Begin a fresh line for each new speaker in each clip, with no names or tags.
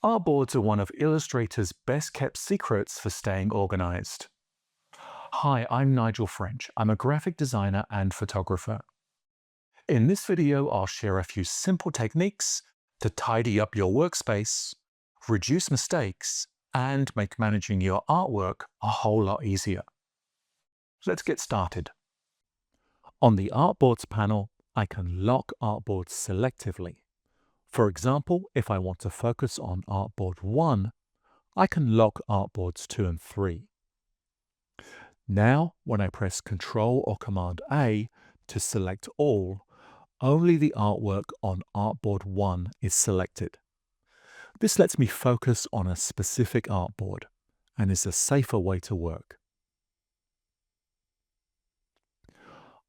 Artboards are one of Illustrator's best-kept secrets for staying organized. Hi, I'm Nigel French. I'm a graphic designer and photographer. In this video, I'll share a few simple techniques to tidy up your workspace, reduce mistakes, and make managing your artwork a whole lot easier. Let's get started. On the Artboards panel, I can lock artboards selectively. For example, if I want to focus on Artboard 1, I can lock Artboards 2 and 3. Now, when I press Ctrl or Command A to select all, only the artwork on Artboard 1 is selected. This lets me focus on a specific artboard and is a safer way to work.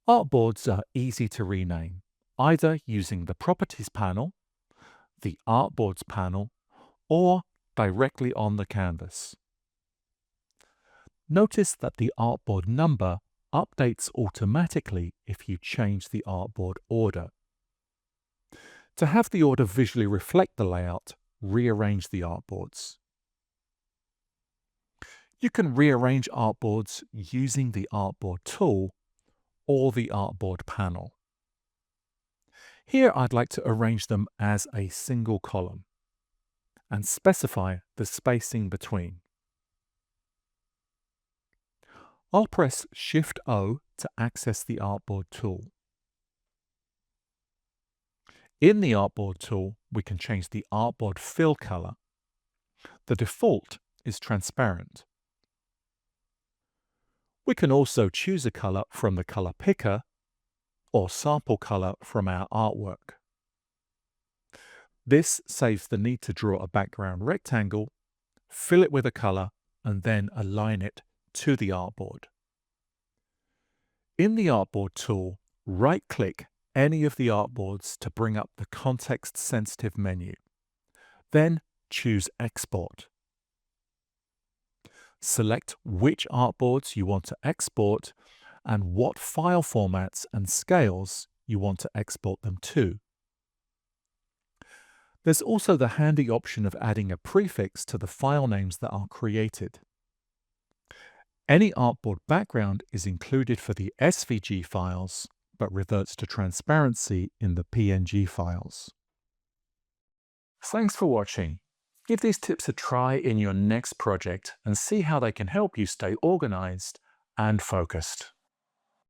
Artboards are easy to rename, either using the Properties panel, the Artboards panel, or directly on the canvas. Notice that the artboard number updates automatically if you change the artboard order. To have the order visually reflect the layout, rearrange the artboards. You can rearrange artboards using the Artboard tool or the Artboard panel. Here I'd like to arrange them as a single column and specify the spacing between. I'll press Shift-O to access the Artboard tool. In the Artboard tool, we can change the artboard fill color. The default is transparent. We can also choose a color from the color picker or sample color from our artwork. This saves the need to draw a background rectangle, fill it with a color, and then align it to the artboard. In the Artboard tool, right-click any of the artboards to bring up the context-sensitive menu. Then choose Export. Select which artboards you want to export and what file formats and scales you want to export them to. There's also the handy option of adding a prefix to the file names that are created. Any artboard background is included for the SVG files, but reverts to transparency in the PNG files. Thanks for watching. Give these tips a try in your next project and see how they can help you stay organized and focused.